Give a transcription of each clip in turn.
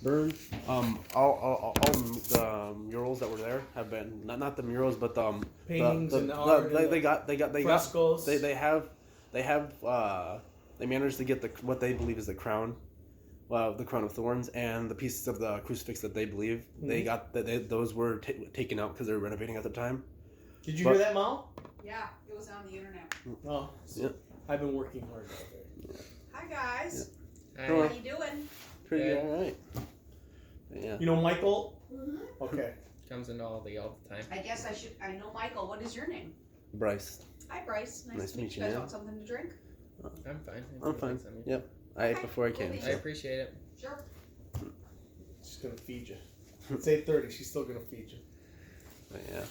Burned. All the murals that were there have been not the murals, but Paintings and art. They frescoes. they managed to get what they believe is the crown. The crown of thorns and the pieces of the crucifix that they believe those were taken out because they were renovating at the time. Did you hear that, Mom? Yeah, it was on the internet. Oh, Yeah. I've been working hard out there. Hi guys. Yeah. How you doing? Pretty Good. all right. Yeah. You know Michael? Mm-hmm. Okay. Comes into all the time. I guess I know Michael. What is your name? Bryce. Hi Bryce. Nice to meet you. you, Guys man. want something to drink? I'm fine. I'm fine. Yep. I ate before I came. Okay. I appreciate it. Sure. She's gonna feed you. It's 8:30. She's still gonna feed you. But yeah.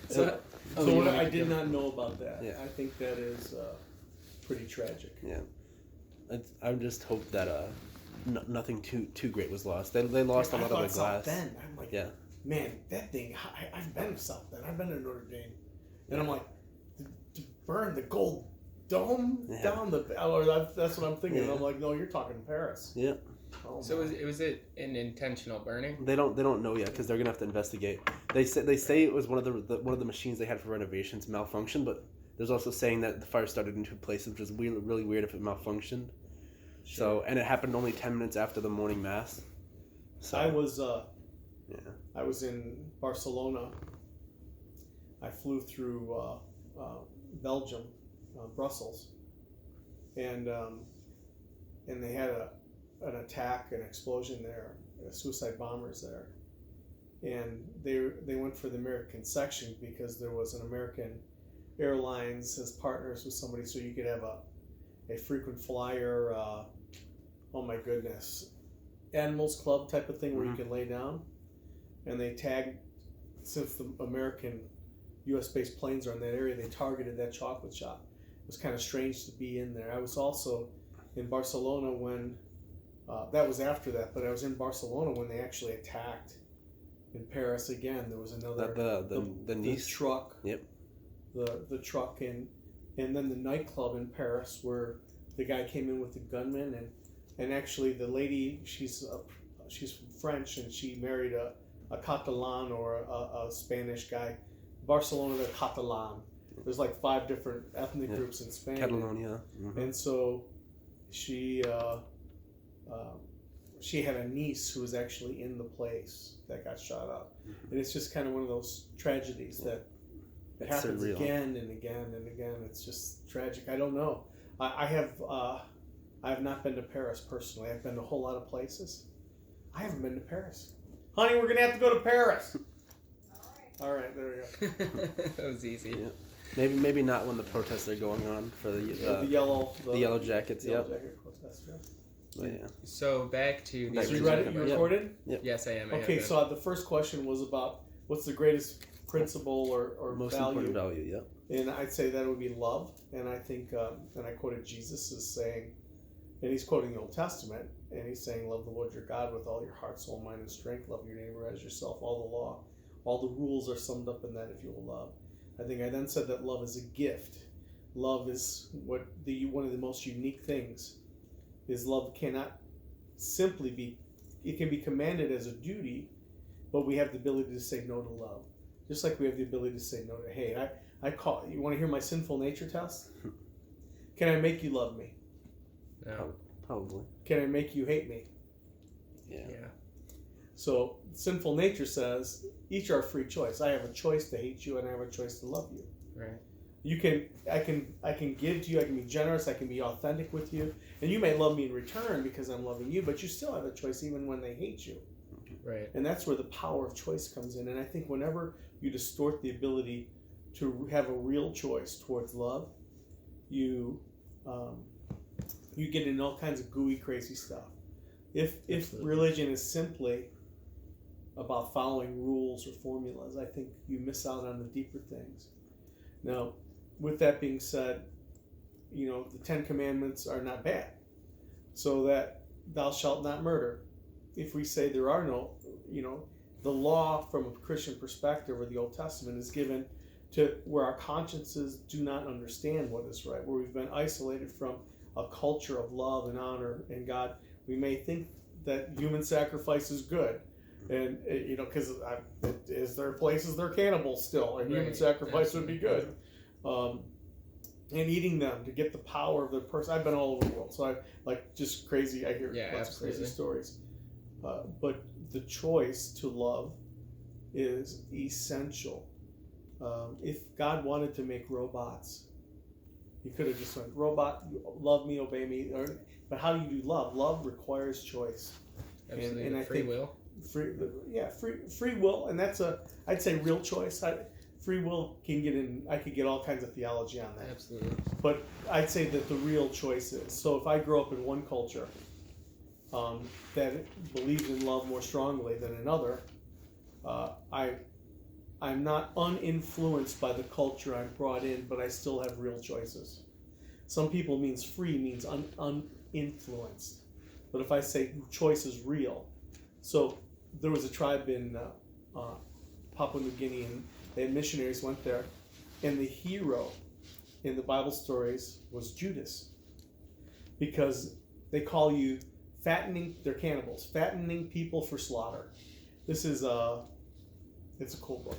So you what know, I did not know about that. Yeah. I think that is pretty tragic. Yeah. I just hope that nothing too great was lost. They lost a lot of the glass. South Bend. I'm like, Yeah. man, that thing. I've been to South Bend. I've been to Notre Dame, and I'm like, to burn the gold dome down the. Or that's what I'm thinking. Yeah. I'm like, no, you're talking Paris. Yeah. Oh, So was it an intentional burning? They don't know yet because they're gonna have to investigate. They say it was one of the machines they had for renovations malfunctioned, but there's also saying that the fire started in two places, which is really weird if it malfunctioned. So and it happened only 10 minutes after the morning mass. So I was yeah. I was in Barcelona. I flew through Belgium, Brussels, and they had an attack, an explosion there, suicide bombers there, and they went for the American section because there was an American Airlines as partners with somebody, so you could have a frequent flyer. Oh my goodness, Animals Club type of thing where you can lay down, and they tagged, since the American U.S. based planes are in that area, they targeted that chocolate shop. It was kind of strange to be in there. I was also in Barcelona when that was after that, but I was in Barcelona when they actually attacked in Paris again. There was another the Nice truck. Yep. The truck and then the nightclub in Paris where the guy came in with the gunman and actually the lady, she's from French and she married a Catalan or a Spanish guy. Barcelona, they're Catalan. There's like 5 different ethnic groups in Spain. Catalonia. And so she had a niece who was actually in the place that got shot up. And it's just kind of one of those tragedies that it happens surreal. again and again and again. It's just tragic. I don't know. I have not been to Paris personally. I've been to a whole lot of places. I haven't been to Paris. Honey, we're going to have to go to Paris. All right, there we go. That was easy. Yeah. Maybe not when the protests are going on for the yellow jackets. Yellow Yep. jacket protest, yeah. But yeah. So back to the Back So to you ready? Yep. You recorded? Yes, I am. I Okay, have so the first question was about what's the greatest principle or Most value. important value. Yep. And I'd say that would be love. And I think, and I quoted Jesus as saying, and he's quoting the Old Testament, and he's saying, love the Lord your God with all your heart, soul, mind, and strength. Love your neighbor as yourself. All the law, all the rules are summed up in that if you will love. I think I then said that love is a gift. Love is one of the most unique things is love cannot simply be, it can be commanded as a duty, but we have the ability to say no to love. Just like we have the ability to say no to hate. You want to hear my sinful nature test? Can I make you love me? No. Probably. Can I make you hate me? Yeah. So sinful nature says each are free choice. I have a choice to hate you and I have a choice to love you. Right. I can give to you, I can be generous, I can be authentic with you, and you may love me in return because I'm loving you, but you still have a choice even when they hate you. Right. And that's where the power of choice comes in. And I think whenever you distort the ability to have a real choice towards love, you get into all kinds of gooey, crazy stuff. If religion is simply about following rules or formulas, I think you miss out on the deeper things. Now, with that being said, the 10 Commandments are not bad. So that thou shalt not murder. If we say there are no, the law from a Christian perspective or the Old Testament is given to where our consciences do not understand what is right, where we've been isolated from a culture of love and honor and God. We may think that human sacrifice is good, and because is there places they're cannibals still, and human Right. sacrifice would be good, and eating them to get the power of the person. I've been all over the world, so I like just crazy. I hear lots of crazy stories, but the choice to love is essential. If God wanted to make robots, He could have just went, robot, love me, obey me. But how do you do love? Love requires choice. Absolutely. And I Free think will. Free will, and that's I'd say real choice. Free will can get in. I could get all kinds of theology on that. Absolutely. But I'd say that the real choice is. So if I grow up in one culture that believes in love more strongly than another, I'm not uninfluenced by the culture I'm brought in, but I still have real choices. Some people means free means uninfluenced. But if I say choice is real, so there was a tribe in Papua New Guinea, and they had missionaries went there, and the hero in the Bible stories was Judas, because they call you they're cannibals, fattening people for slaughter. This is it's a cool book.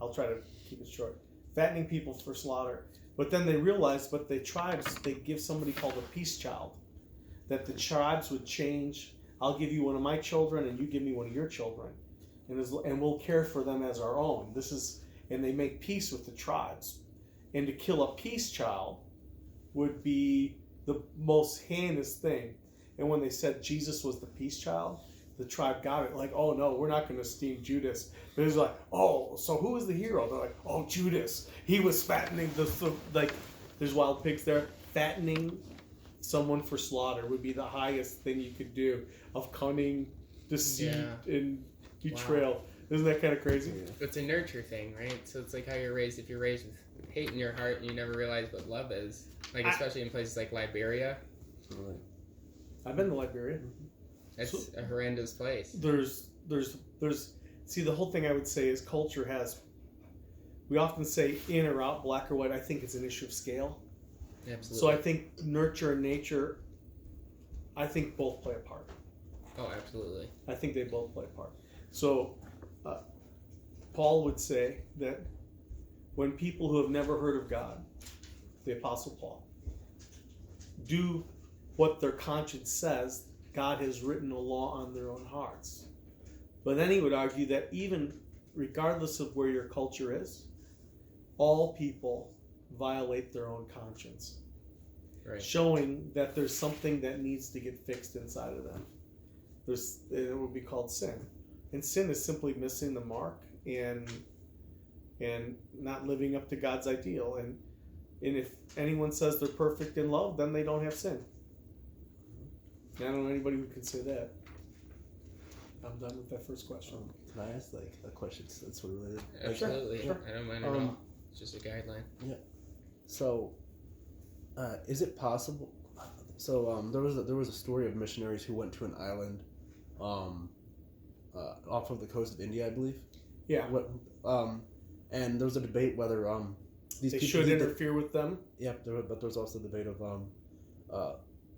I'll try to keep it short. Fattening people for slaughter. But then they realized, the tribes, they give somebody called a peace child, that the tribes would change. I'll give you one of my children, and you give me one of your children, and we'll care for them as our own. And they make peace with the tribes. And to kill a peace child would be the most heinous thing. And when they said Jesus was the peace child, the tribe got it. Like, oh no, we're not going to esteem Judas. But it was like, oh, so who is the hero? They're like, oh, Judas. He was fattening there's wild pigs there. Fattening someone for slaughter would be the highest thing you could do of cunning, deceit, and betrayal. Wow. Isn't that kind of crazy? It's a nurture thing, right? So it's like how you're raised. If you're raised with hate in your heart and you never realize what love is, like especially in places like Liberia. I've been to Liberia. It's a horrendous place. There's see, the whole thing I would say is culture has, we often say in or out, black or white. I think it's an issue of scale. Absolutely. So I think nurture and nature, I think both play a part. Oh, absolutely. I think they both play a part. So Paul would say that when people who have never heard of God, the Apostle Paul, do what their conscience says, God has written a law on their own hearts. But then he would argue that even regardless of where your culture is, all people violate their own conscience. Right. Showing that there's something that needs to get fixed inside of them. It would be called sin. And sin is simply missing the mark and not living up to God's ideal. And if anyone says they're perfect in love, then they don't have sin. I don't know anybody who can say that. I'm done with that first question. Can I ask a question that's sort of related? Absolutely. Sure. I don't mind at all. It's just a guideline. Yeah. So, is it possible? So there was a story of missionaries who went to an island, off of the coast of India, I believe. Yeah. And there was a debate whether these they people should interfere with them. Yep. But there was also a debate of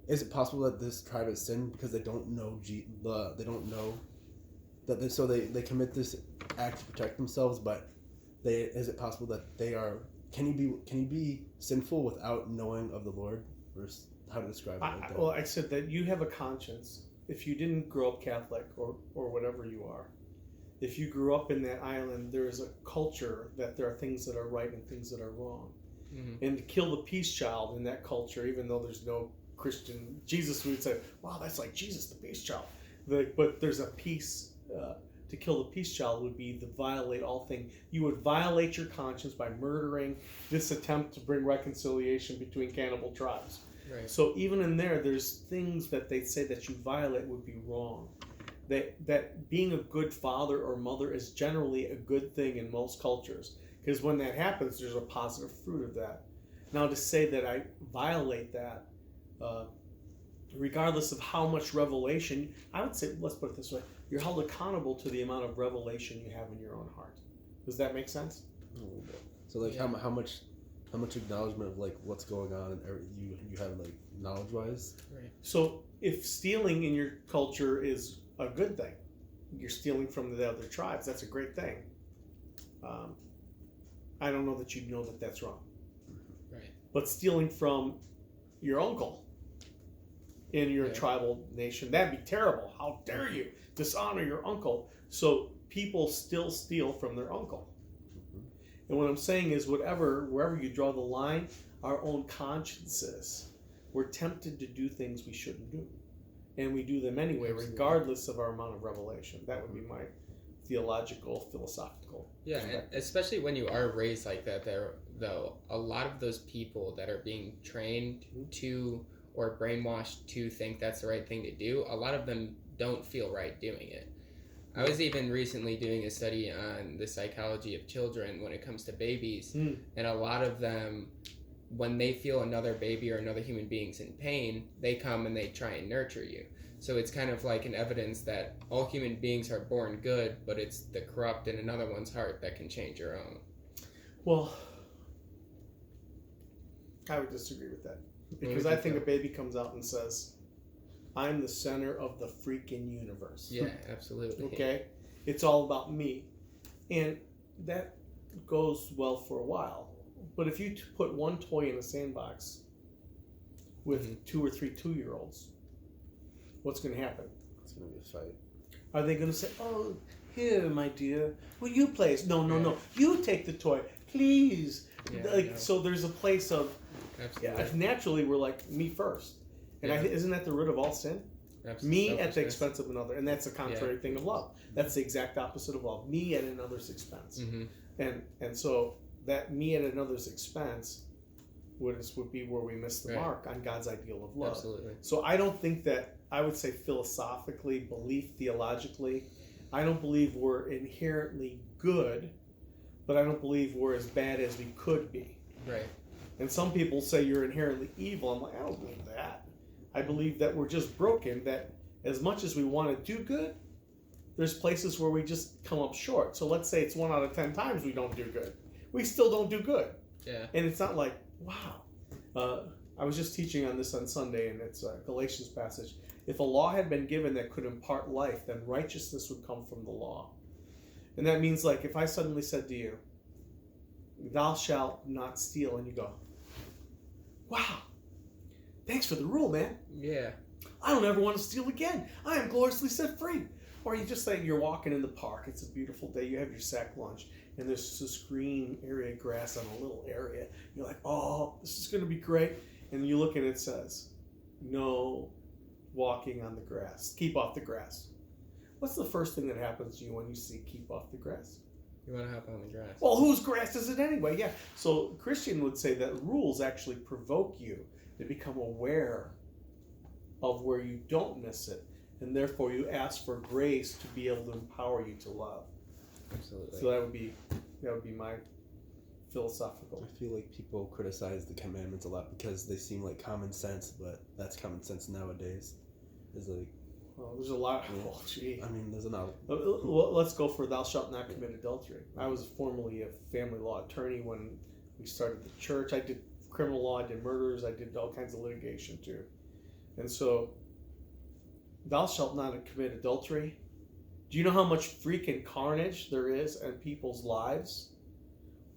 is it possible that this tribe has sinned because they don't know they don't know that so they commit this act to protect themselves, but is it possible that they are? Can you be sinful without knowing of the Lord? Or how to describe it like that? Well, I said that you have a conscience. If you didn't grow up Catholic or whatever you are, if you grew up in that island, there is a culture that there are things that are right and things that are wrong. Mm-hmm. And to kill the peace child in that culture, even though there's no Christian, Jesus would say, wow, that's like Jesus, the peace child. But there's a peace, to kill the peace child would be to violate all things. You would violate your conscience by murdering this attempt to bring reconciliation between cannibal tribes. Right. So even in there's things that they say that you violate would be wrong. That being a good father or mother is generally a good thing in most cultures. Because when that happens, there's a positive fruit of that. Now to say that I violate that, regardless of how much revelation, I would say, let's put it this way, you're held accountable to the amount of revelation you have in your own heart. Does that make sense? A little bit. So how how much acknowledgement of like what's going on and you have like knowledge wise. So if stealing in your culture is a good thing, you're stealing from the other tribes, that's a great thing. I don't know that you'd know that that's wrong. Right. But stealing from your uncle in your tribal nation, that'd be terrible. How dare you dishonor your uncle? So people still steal from their uncle. And what I'm saying is wherever you draw the line, our own consciences, we're tempted to do things we shouldn't do. And we do them anyway, regardless of our amount of revelation. That would be my theological, philosophical. Yeah, and especially when you are raised like that, though, a lot of those people that are being trained to or brainwashed to think that's the right thing to do, a lot of them don't feel right doing it. I was even recently doing a study on the psychology of children when it comes to babies, and a lot of them, when they feel another baby or another human being's in pain, they come and they try and nurture you. So it's kind of like an evidence that all human beings are born good, but it's the corrupt in another one's heart that can change your own. Well, I would disagree with that. Because I think a baby comes out and says, I'm the center of the freaking universe. Yeah, absolutely. Okay? It's all about me. And that goes well for a while. But if you put one toy in a sandbox with 2 or 3 2-year-olds, what's going to happen? It's going to be a fight. Are they going to say, oh, here, my dear, will you play? No. You take the toy, please. Yeah, So there's a place of, naturally we're like, me first. And isn't that the root of all sin? Me at the expense of another. And that's the contrary thing of love. That's the exact opposite of love. Me at another's expense. And so that me at another's expense would be where we miss the mark on God's ideal of love. Absolutely. So I don't think that, I would say philosophically, belief theologically, I don't believe we're inherently good, but I don't believe we're as bad as we could be. Right. And some people say you're inherently evil. I'm like, I don't believe that. I believe that we're just broken, that as much as we want to do good, there's places where we just come up short. So let's say it's 1 out of 10 times we don't do good. We still don't do good. Yeah. And it's not like, wow. I was just teaching on this on Sunday, and it's a Galatians passage. If a law had been given that could impart life, then righteousness would come from the law. And that means, like, if I suddenly said to you, thou shalt not steal, and you go, wow, thanks for the rule, man. Yeah. I don't ever want to steal again. I am gloriously set free. Or you just say you're walking in the park. It's a beautiful day. You have your sack lunch, and there's this green area of grass on a little area. You're like, oh, this is going to be great. And you look and it says, no walking on the grass. Keep off the grass. What's the first thing that happens to you when you see keep off the grass? You want to hop on the grass. Well, whose grass is it anyway? Yeah. So Christian would say that rules actually provoke you to become aware of where you don't miss it. And therefore you ask for grace to be able to empower you to love. Absolutely. So that would be my philosophical. I feel like people criticize the commandments a lot because they seem like common sense, but that's common sense nowadays. Is like, well, there's a lot. Oh, gee. I mean, there's another. Let's go for thou shalt not commit adultery. I was formerly a family law attorney when we started the church. I did criminal law, I did murders, I did all kinds of litigation too. And so, thou shalt not commit adultery. Do you know how much freaking carnage there is in people's lives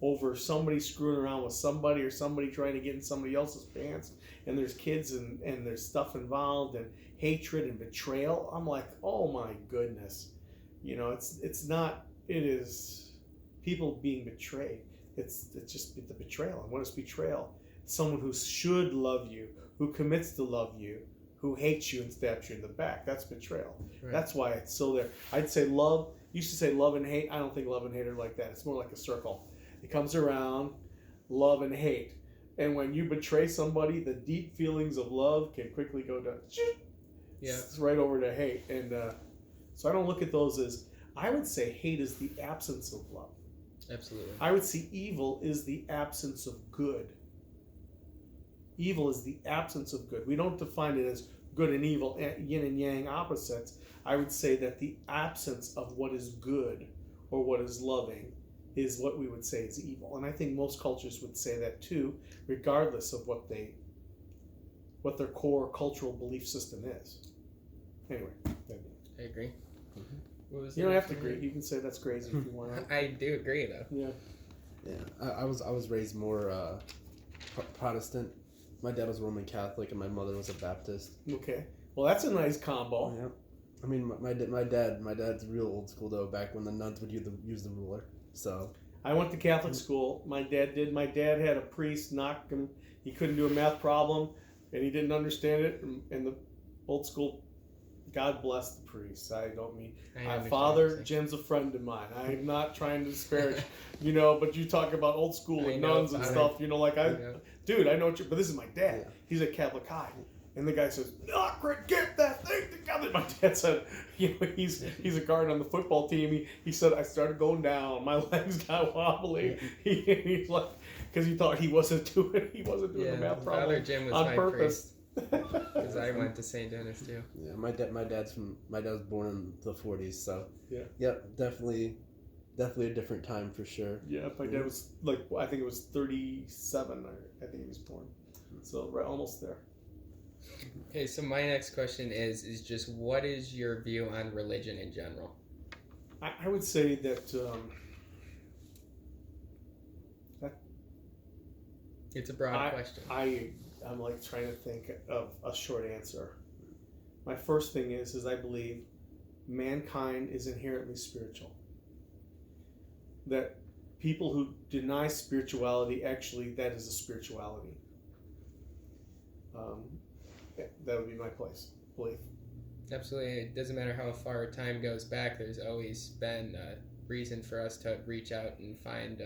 over somebody screwing around with somebody or somebody trying to get in somebody else's pants, and there's kids and there's stuff involved and hatred and betrayal? I'm like, oh my goodness. You know, it's not, it is people being betrayed. It's just the betrayal. And what is betrayal? Someone who should love you, who commits to love you, who hates you and stabs you in the back. That's betrayal. Right. That's why it's so there. I'd say love, you used to say love and hate. I don't think love and hate are like that. It's more like a circle. It comes around, love and hate. And when you betray somebody, the deep feelings of love can quickly go to, it's right over to hate. And so I don't look at those as, I would say hate is the absence of love. Absolutely. I would say evil is the absence of good. Evil is the absence of good. We don't define it as good and evil, yin and yang opposites. I would say that the absence of what is good or what is loving is what we would say is evil. And I think most cultures would say that too, regardless of what their core cultural belief system is. Anyway, I agree. What was you the don't have to next one? agree. You can say that's crazy if you want. I do agree though. Yeah. Yeah, I was raised more Protestant. My dad was Roman Catholic and my mother was a Baptist. Okay. Well, that's a nice combo. Yeah. I mean, my dad's real old school though. Back when the nuns would use the ruler. So I went to Catholic school. My dad did. My dad had a priest knock him. He couldn't do a math problem, and he didn't understand it. And the old school, God bless the priests. I don't mean I my understand father. what you're saying. Jim's a friend of mine. I'm not trying to disparage, but you talk about old school I and know nuns and about stuff. Like I know. dude, I know what you. But this is my dad. Yeah. He's a Catholic guy. And the guy says, get that thing together. My dad said, he's a guard on the football team. He said, I started going down. My legs got wobbly. He's like, because he thought he wasn't doing the math Father problem Jim was on my purpose. Because I went to St. Dennis too. yeah, my dad was born in the 40s. So Yeah. Yep, definitely a different time for sure. Yeah, my dad was I think it was 37. I think he was born. So right, almost there. Okay, so my next question is just what is your view on religion in general? I would say that It's a broad question. I'm like trying to think of a short answer. My first thing is I believe mankind is inherently spiritual. That people who deny spirituality, actually, that is a spirituality. That would be my belief. Absolutely. It doesn't matter how far time goes back, there's always been a reason for us to reach out and find,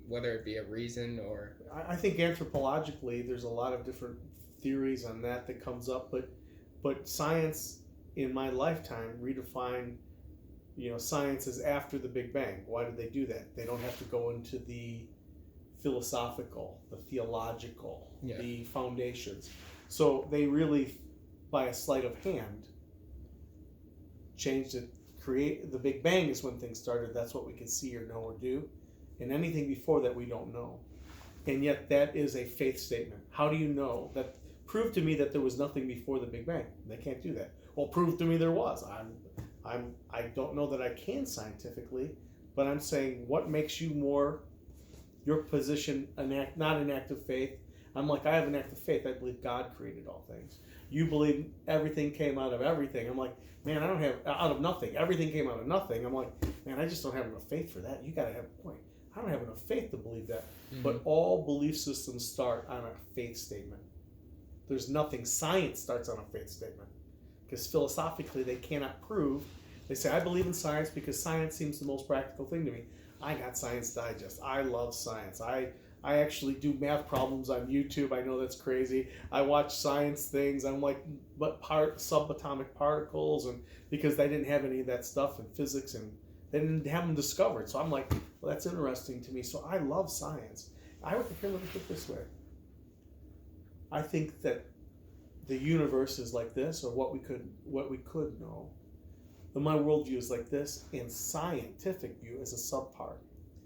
whether it be a reason or... I think anthropologically, there's a lot of different theories on that comes up, but science in my lifetime redefined, science as after the Big Bang. Why did they do that? They don't have to go into the philosophical, the theological, the foundations. So they really, by a sleight of hand, changed it. Create the Big Bang is when things started. That's what we can see or know or do, and anything before that we don't know. And yet that is a faith statement. How do you know that? Prove to me that there was nothing before the Big Bang. They can't do that. Well, prove to me there was. I don't know that I can scientifically, but I'm saying what makes you more your position not an act of faith. I'm like, I have an act of faith. I believe God created all things. You believe everything came out of everything. I'm like, man, I don't have out of nothing. Everything came out of nothing. I'm like, man, I just don't have enough faith for that. You got to have a point. I don't have enough faith to believe that. Mm-hmm. But all belief systems start on a faith statement. There's nothing. Science starts on a faith statement. Because philosophically, they cannot prove. They say, I believe in science because science seems the most practical thing to me. I got Science Digest. I love science. I actually do math problems on YouTube. I know that's crazy. I watch science things. I'm like, subatomic particles, and because they didn't have any of that stuff in physics, and they didn't have them discovered. So I'm like, well, that's interesting to me. So I love science. I would put it this way. I think that the universe is like this, or what we could know. But my worldview is like this, and scientific view is a subpart.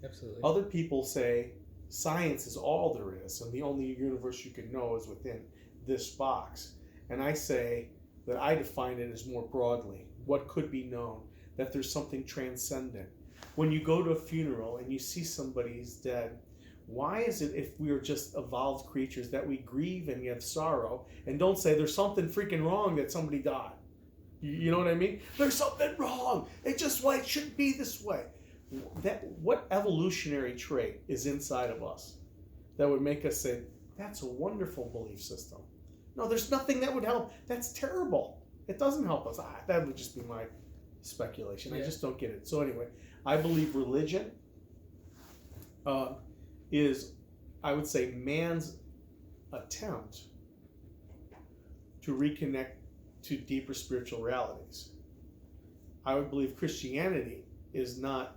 Absolutely. Other people say science is all there is, and the only universe you can know is within this box. And I say that I define it as more broadly, what could be known, that there's something transcendent. When you go to a funeral and you see somebody's dead, why is it, if we are just evolved creatures, that we grieve and you have sorrow and don't say there's something freaking wrong that somebody died? You know what I mean? There's something wrong. It shouldn't be this way. What evolutionary trait is inside of us that would make us say, that's a wonderful belief system? No, there's nothing that would help. That's terrible. It doesn't help us. That would just be my speculation. I just don't get it. So anyway, I believe religion is, I would say, man's attempt to reconnect to deeper spiritual realities. I would believe Christianity is not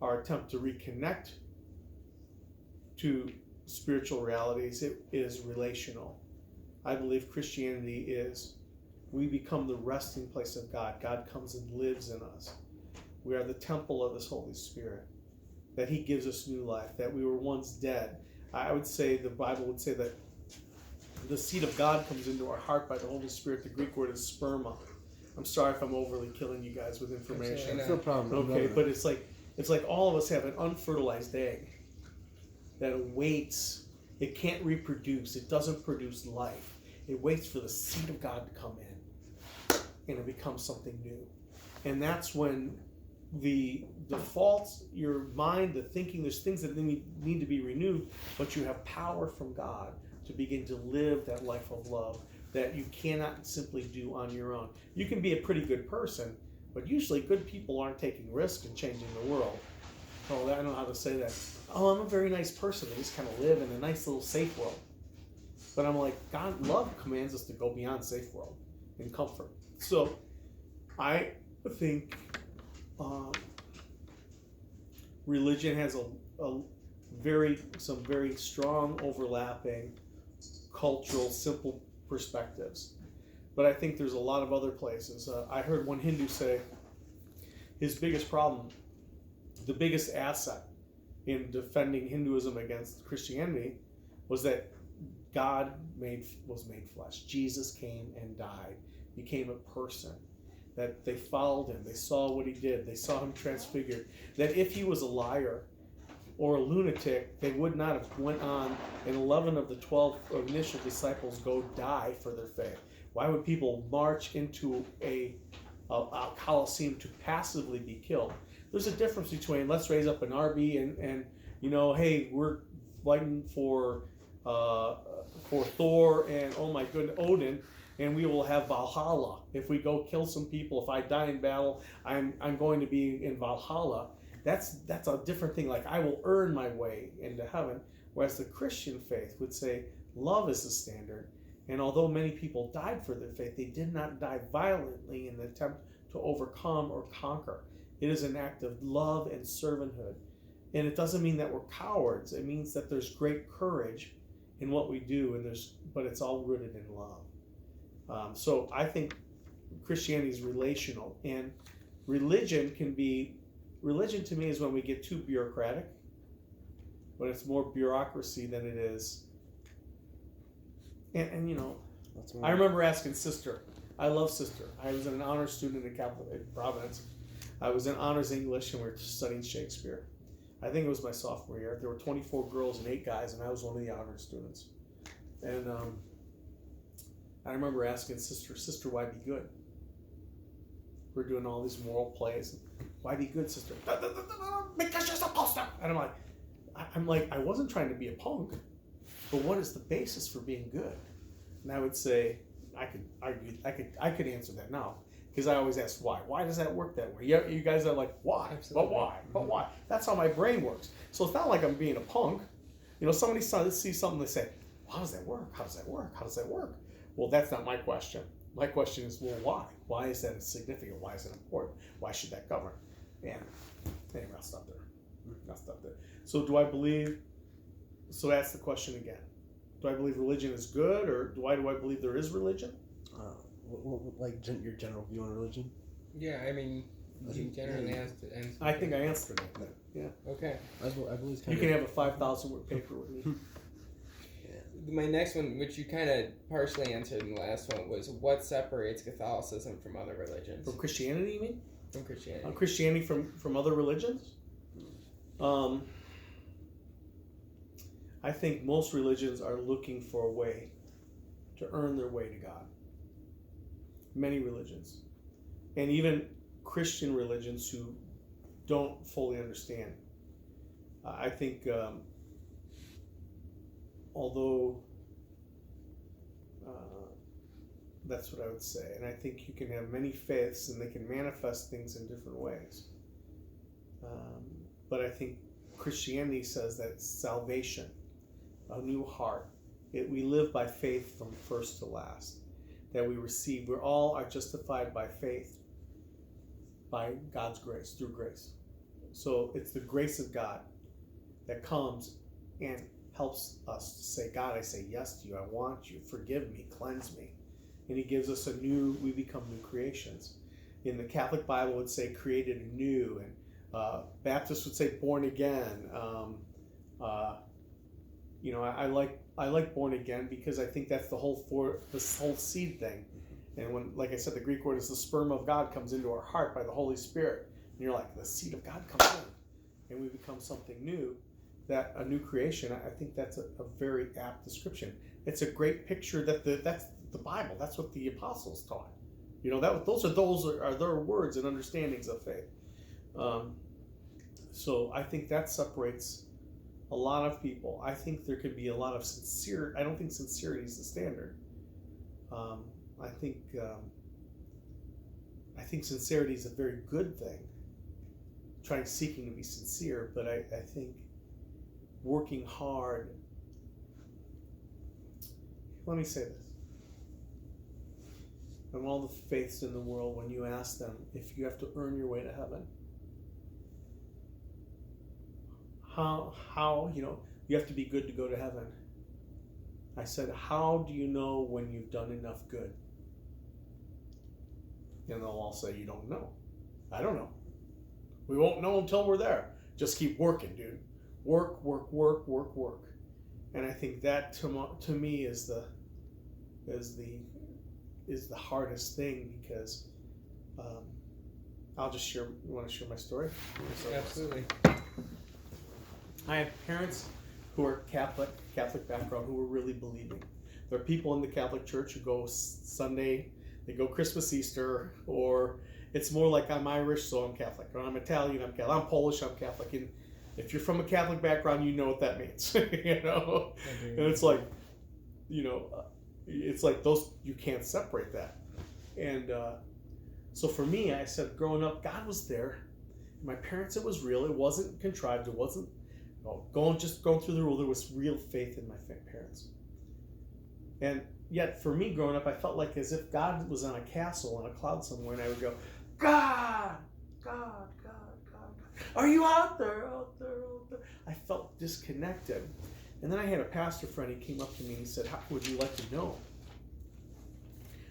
our attempt to reconnect to spiritual realities. It is relational. I believe Christianity is we become the resting place of God. God comes and lives in us. We are the temple of His Holy Spirit. that he gives us new life, that we were once dead. I would say the Bible would say that the seed of God comes into our heart by the Holy Spirit. The Greek word is sperma. I'm sorry if I'm overly killing you guys with information. It's no problem. Okay, but it's like all of us have an unfertilized egg that waits. It can't reproduce. It doesn't produce life. It waits for the seed of God to come in, and it becomes something new. And that's when the faults, your mind, the thinking, there's things that need to be renewed, but you have power from God to begin to live that life of love that you cannot simply do on your own. You can be a pretty good person, but usually good people aren't taking risks and changing the world. Oh, I don't know how to say that. Oh, I'm a very nice person. They just kind of live in a nice little safe world. But I'm like, God, love commands us to go beyond safe world and comfort. So I think religion has some very strong overlapping cultural simple perspectives, but I think there's a lot of other places. I heard one Hindu say his biggest problem, the biggest asset in defending Hinduism against Christianity, was that God was made flesh. Jesus came and died, became a person. That they followed him, they saw what he did, they saw him transfigured. That if he was a liar or a lunatic, they would not have went on and 11 of the 12 initial disciples go die for their faith. Why would people march into a Colosseum to passively be killed? There's a difference between let's raise up an army and hey, we're fighting for Thor and oh my goodness, Odin, and we will have Valhalla. If we go kill some people, if I die in battle, I'm going to be in Valhalla. That's a different thing. Like I will earn my way into heaven. Whereas the Christian faith would say love is the standard. And although many people died for their faith, they did not die violently in the attempt to overcome or conquer. It is an act of love and servanthood. And it doesn't mean that we're cowards. It means that there's great courage in what we do, but it's all rooted in love. So I think Christianity is relational, and religion to me is when we get too bureaucratic, when it's more bureaucracy than it is. And I remember asking Sister. I love Sister. I was an honors student in Providence. I was in honors English, and we were studying Shakespeare. I think it was my sophomore year. There were 24 girls and 8 guys, and I was one of the honors students. And I remember asking Sister, why be good? We're doing all these moral plays. Why be good, Sister? Because you're supposed to. And I'm like, I wasn't trying to be a punk, but what is the basis for being good? And I would say, I could answer that now, because I always ask why. Why does that work that way? You guys are like, why? Absolutely. But why? But why? That's how my brain works. So it's not like I'm being a punk. Somebody sees something, they say, how does that work? How does that work? How does that work? Well, that's not my question. My question is, well, why? Why is that significant? Why is it important? Why should that govern? And anyway, I'll stop there. So do I believe, so ask the question again. Do I believe religion is good, or why do I believe there is religion? Like your general view on religion? Yeah, I mean, you generally asked to answer. I think I answered it. Yeah. Okay. I believe You can have a 5,000 word paper with me. My next one, which you kind of partially answered in the last one, was what separates Catholicism from other religions? From Christianity, you mean? From Christianity. Christianity from other religions? I think most religions are looking for a way to earn their way to God. Many religions. And even Christian religions who don't fully understand. I think, although that's what I would say. And I think you can have many faiths and they can manifest things in different ways. But I think Christianity says that salvation, a new heart, we live by faith from first to last. That we receive, we all are justified by faith, by God's grace, through grace. So it's the grace of God that comes and helps us to say, God, I say yes to you, I want you, forgive me, cleanse me. And he gives us we become new creations. In the Catholic Bible, it would say created anew, and Baptists would say born again. I like born again because I think that's this whole seed thing. And when, like I said, the Greek word is the sperm of God comes into our heart by the Holy Spirit, and you're like, the seed of God comes in, and we become something new, that a new creation. I think that's a very apt description. It's a great picture that's the Bible. That's what the apostles taught. Those are their words and understandings of faith. So I think that separates a lot of people. I think there could be a lot of sincere. I don't think sincerity is the standard. I think sincerity is a very good thing. Seeking to be sincere, but I think working hard. Let me say this. Of all the faiths in the world, when you ask them if you have to earn your way to heaven, how you have to be good to go to heaven. I said, how do you know when you've done enough good? And they'll all say, you don't know. I don't know. We won't know until we're there. Just keep working, dude. Work. And I think that to me is the hardest thing, because I'll just share. You want to share my story? Absolutely. I have parents who are Catholic background, who are really believing. There are people in the Catholic Church who go Sunday, they go Christmas, Easter, or it's more like I'm Irish, so I'm Catholic, or I'm Italian, I'm Catholic, I'm Polish, I'm Catholic. And if you're from a Catholic background, you know what that means, And it's like, it's like those, you can't separate that. And so for me, I said, growing up, God was there. My parents, it was real. It wasn't contrived. It wasn't going through the rule. There was real faith in my parents. And yet, for me, growing up, I felt like as if God was on a castle on a cloud somewhere, and I would go, God, are you out there? I felt disconnected. And then I had a pastor friend. He came up to me and he said, how would you like to know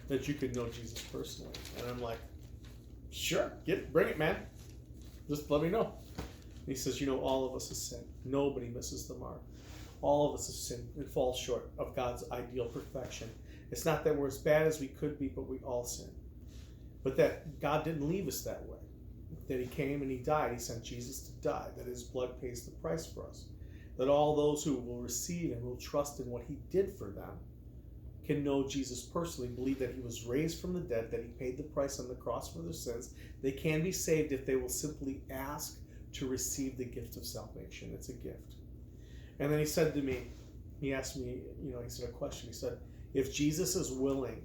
that you could know Jesus personally? And I'm like, sure, bring it, man. Just let me know. And he says, all of us have sinned. Nobody misses the mark. All of us have sinned and fall short of God's ideal perfection. It's not that we're as bad as we could be, but we all sin. But that God didn't leave us that way. That he came and he died. He sent Jesus to die. That his blood pays the price for us. That all those who will receive and will trust in what he did for them can know Jesus personally, believe that he was raised from the dead, that he paid the price on the cross for their sins. They can be saved if they will simply ask to receive the gift of salvation. It's a gift. And then he said to me, he asked me, he said a question. He said, if Jesus is willing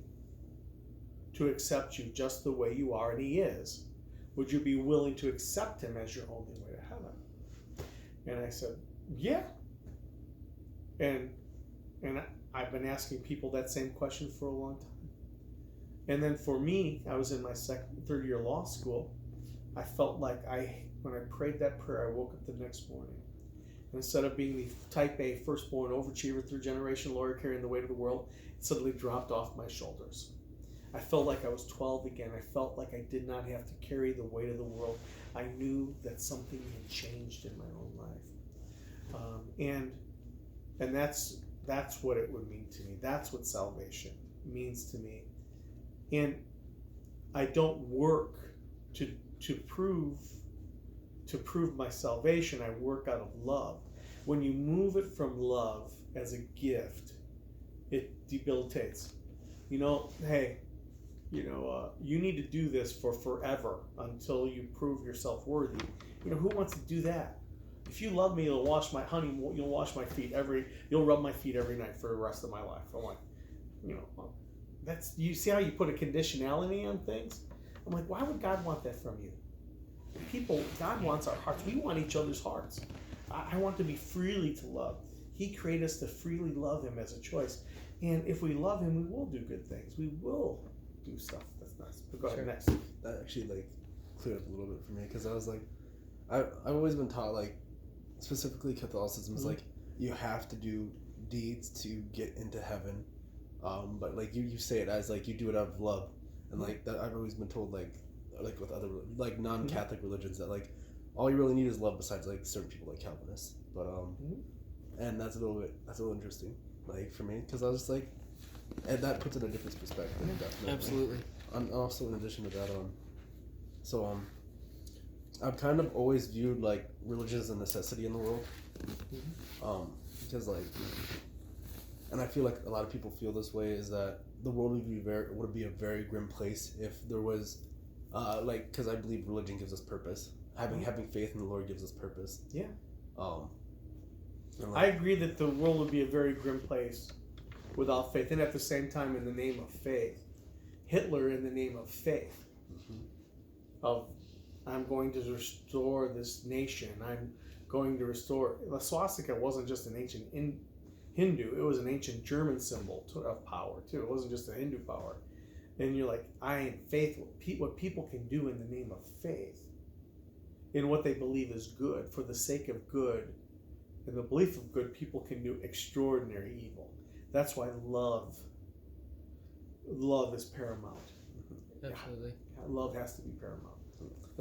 to accept you just the way you are, and he is, would you be willing to accept him as your only way to heaven? And I said, yeah. And I've been asking people that same question for a long time. And then for me, I was in my third year law school. I felt like when I prayed that prayer, I woke up the next morning. And instead of being the type A, firstborn, overachiever, third generation lawyer carrying the weight of the world, it suddenly dropped off my shoulders. I felt like I was 12 again. I felt like I did not have to carry the weight of the world. I knew that something had changed in my own life. And that's what it would mean to me. That's what salvation means to me. And I don't work to prove my salvation. I work out of love. When you move it from love as a gift, it debilitates. Hey, you need to do this for forever until you prove yourself worthy. Who wants to do that? If you love me, you'll wash my feet you'll rub my feet every night for the rest of my life. I'm like, you see how you put a conditionality on things? I'm like, why would God want that from you? God wants our hearts. We want each other's hearts. I want to be freely to love. He created us to freely love him as a choice. And if we love him, we will do good things. We will do stuff that's nice. But go ahead, next. That actually cleared up a little bit for me, because I was like, I've always been taught, specifically Catholicism is you have to do deeds to get into heaven, but you say it as you do it out of love, and that I've always been told with other non-Catholic religions that all you really need is love. Besides like certain people like Calvinists, but and that's a little interesting, like for me, because I was just like, and that puts it in a different perspective. Definitely. Absolutely. And also, in addition to that, I've kind of always viewed like religion as a necessity in the world, because like, and I feel like a lot of people feel this way, is that the world would be a very grim place if there was, like, because I believe religion gives us purpose. Having faith in the Lord gives us purpose. Yeah. And, I agree that the world would be a very grim place without faith, and at the same time, in the name of faith, Hitler, in the name of faith, of I'm going to restore this nation. I'm going to restore. The swastika wasn't just an ancient Hindu; it was an ancient German symbol of power too. It wasn't just a Hindu power. And you're like, I am faithful. What people can do in the name of faith, in what they believe is good, for the sake of good, and the belief of good, people can do extraordinary evil. That's why love is paramount. Absolutely. Yeah, love has to be paramount.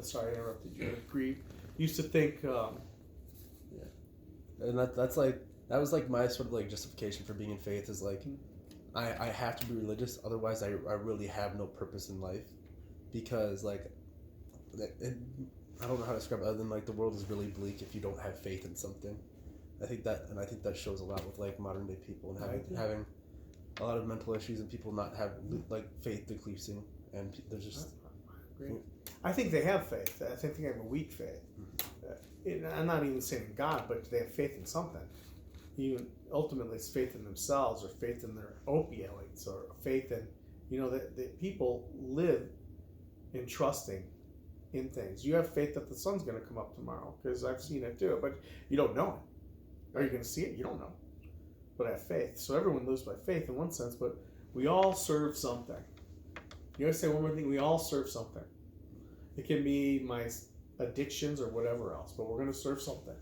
Sorry, I interrupted you. I agree. Used to think, and that was like my sort of like justification for being in faith is like, I have to be religious, otherwise I really have no purpose in life, because like, I don't know how to describe it other than like the world is really bleak if you don't have faith in something. I think that shows a lot with like modern day people and having a lot of mental issues and people not have like faith decreasing, and they're just. I think they have faith. I think they have a weak faith. I'm not even saying in God, but they have faith in something. Even ultimately, it's faith in themselves, or faith in their opioids, or faith in, that people live in trusting in things. You have faith that the sun's going to come up tomorrow, because I've seen it too, but you don't know it. Are you going to see it? You don't know. But I have faith. So everyone lives by faith in one sense, but we all serve something. You gotta say one more thing. We all serve something. It can be my addictions or whatever else, but we're going to serve something.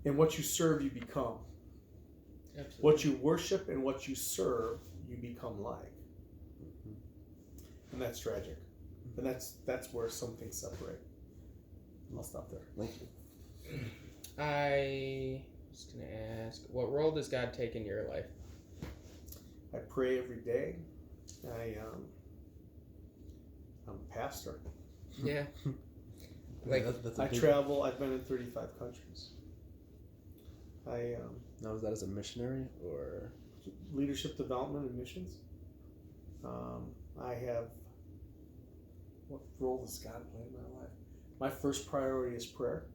And what you serve, you become. Absolutely. What you worship and what you serve, you become like. And that's tragic. And that's where some things separate. I'll stop there. Thank you. I was going to ask, what role does God take in your life? I pray every day. I'm a pastor. Yeah. Like that's I travel. I've been in 35 countries. Now, is that as a missionary or leadership development and missions? I have. What role does God play in my life? My first priority is prayer,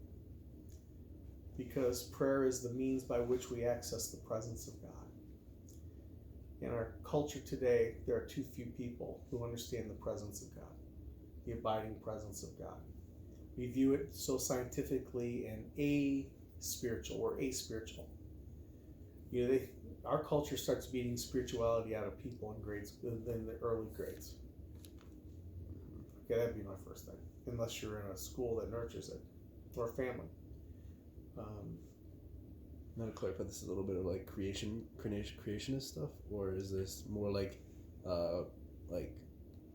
because prayer is the means by which we access the presence of God. In our culture today, there are too few people who understand the presence of God, the abiding presence of God. We view it so scientifically and a-spiritual. We're a-spiritual. Our culture starts beating spirituality out of people in grades, in the early grades. Okay, that'd be my first thing, unless you're in a school that nurtures it, or a family. Now to clarify, this is a little bit of like creationist stuff, or is this more like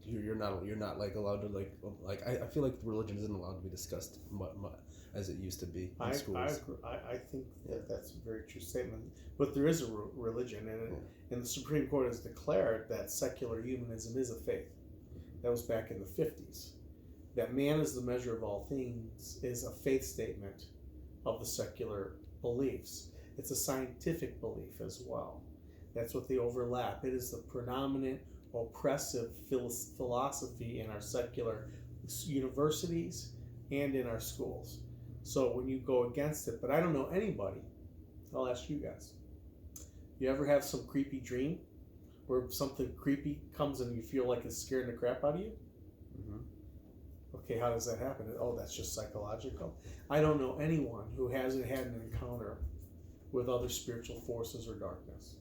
you're not like allowed to like I feel like religion isn't allowed to be discussed as it used to be in schools. I think that's a very true statement, but there is a religion, and the Supreme Court has declared that secular humanism is a faith. That was back in the 50s. That man is the measure of all things is a faith statement of the secular beliefs. It's a scientific belief as well. That's what they overlap. It is the predominant oppressive philosophy in our secular universities and in our schools. So when you go against it, but I don't know anybody, I'll ask you guys. You ever have some creepy dream where something creepy comes and you feel like it's scaring the crap out of you? Mm-hmm. Okay, how does that happen? Oh, that's just psychological. I don't know anyone who hasn't had an encounter with other spiritual forces or darkness.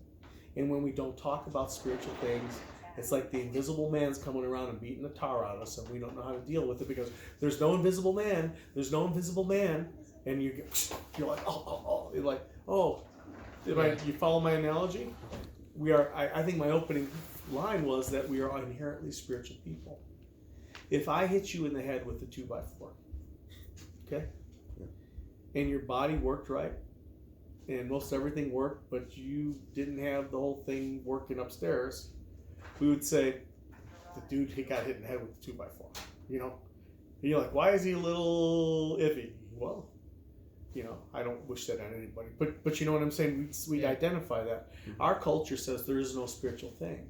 And when we don't talk about spiritual things, it's like the invisible man's coming around and beating the tar out of us, and we don't know how to deal with it because there's no invisible man. There's no invisible man, and you're like, oh. You're like, oh. You follow my analogy? We are. I think my opening line was that we are inherently spiritual people. If I hit you in the head with a 2x4, okay, and your body worked right, and most everything worked, but you didn't have the whole thing working upstairs, we would say, the dude, he got hit in the head with a 2x4. You know? And you're like, why is he a little iffy? Well, you know, I don't wish that on anybody. But you know what I'm saying? We Yeah. identify that. Mhm. Our culture says there is no spiritual thing.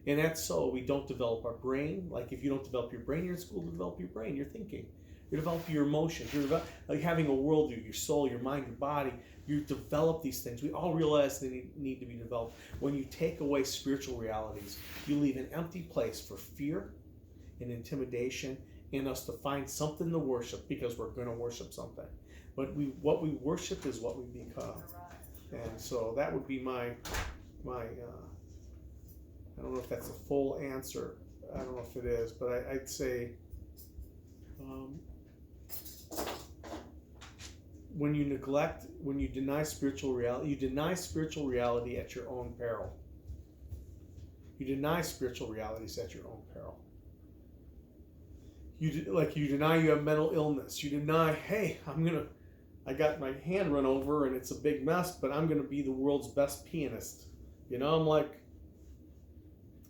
And that's so. We don't develop our brain. Like, if you don't develop your brain, you're in school to develop your brain, your thinking. You develop your emotions. You're like having a worldview, your soul, your mind, your body. You develop these things. We all realize they need to be developed. When you take away spiritual realities, you leave an empty place for fear and intimidation and us to find something to worship, because we're going to worship something. But what we worship is what we become. And so that would be my I don't know if that's a full answer. I don't know if it is, but I'd say when you deny spiritual reality, you deny spiritual reality at your own peril. You deny spiritual realities at your own peril. You deny you have mental illness. You deny, hey, I got my hand run over and it's a big mess, but I'm gonna be the world's best pianist. You know, I'm like,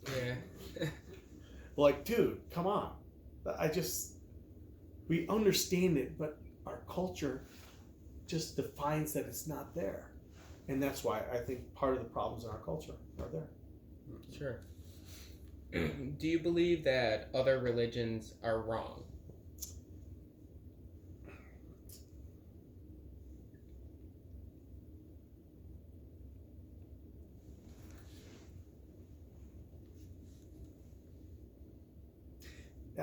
Yeah. like, dude, come on. We understand it, but our culture just defines that it's not there. And that's why I think part of the problems in our culture are there. Sure. Do you believe that other religions are wrong?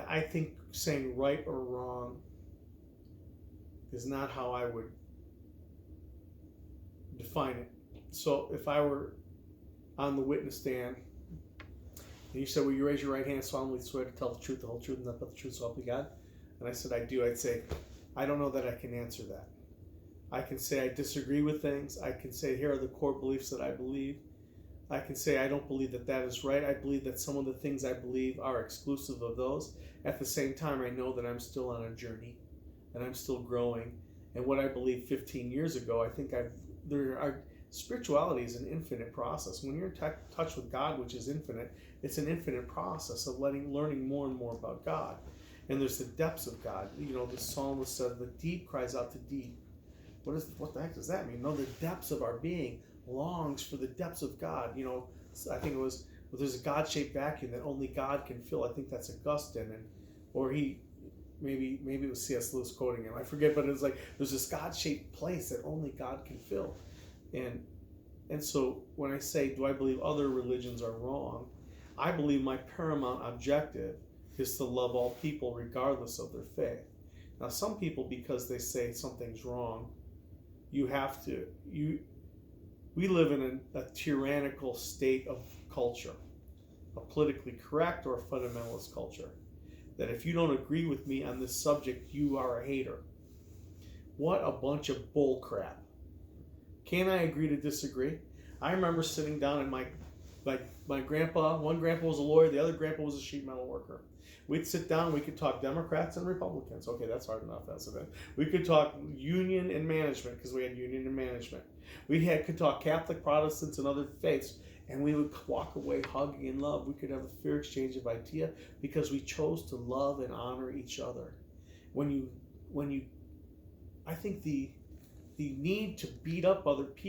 I think saying right or wrong is not how I would define it. So if I were on the witness stand and you said, will you raise your right hand, solemnly swear to tell the truth, the whole truth, and nothing but the truth, so help you God? And I said, I do. I'd say, I don't know that I can answer that. I can say I disagree with things. I can say, here are the core beliefs that I believe. I can say I don't believe that that is right. I believe that some of the things I believe are exclusive of those. At the same time, I know that I'm still on a journey and I'm still growing. And what I believed 15 years ago, I think spirituality is an infinite process. When you're in touch with God, which is infinite, it's an infinite process of learning more and more about God. And there's the depths of God. You know, the psalmist said, the deep cries out to deep. What the heck does that mean? No, the depths of our being longs for the depths of God. You know, I think it was, there's a God-shaped vacuum that only God can fill. I think that's Augustine, maybe it was C.S. Lewis quoting him. I forget, but it's like there's this God-shaped place that only God can fill. And so when I say, do I believe other religions are wrong? I believe my paramount objective is to love all people regardless of their faith. Now, some people, because they say something's wrong, we live in a tyrannical state of culture, a politically correct or a fundamentalist culture, that if you don't agree with me on this subject, you are a hater. What a bunch of bull crap. Can I agree to disagree? I remember sitting down and my grandpa, one grandpa was a lawyer, the other grandpa was a sheet metal worker. We'd sit down, we could talk Democrats and Republicans. Okay, that's hard enough, that's a bit. We could talk union and management, because we had union and management. Could talk Catholic, Protestants, and other faiths, and we would walk away hugging in love. We could have a fair exchange of idea because we chose to love and honor each other. I think the need to beat up other people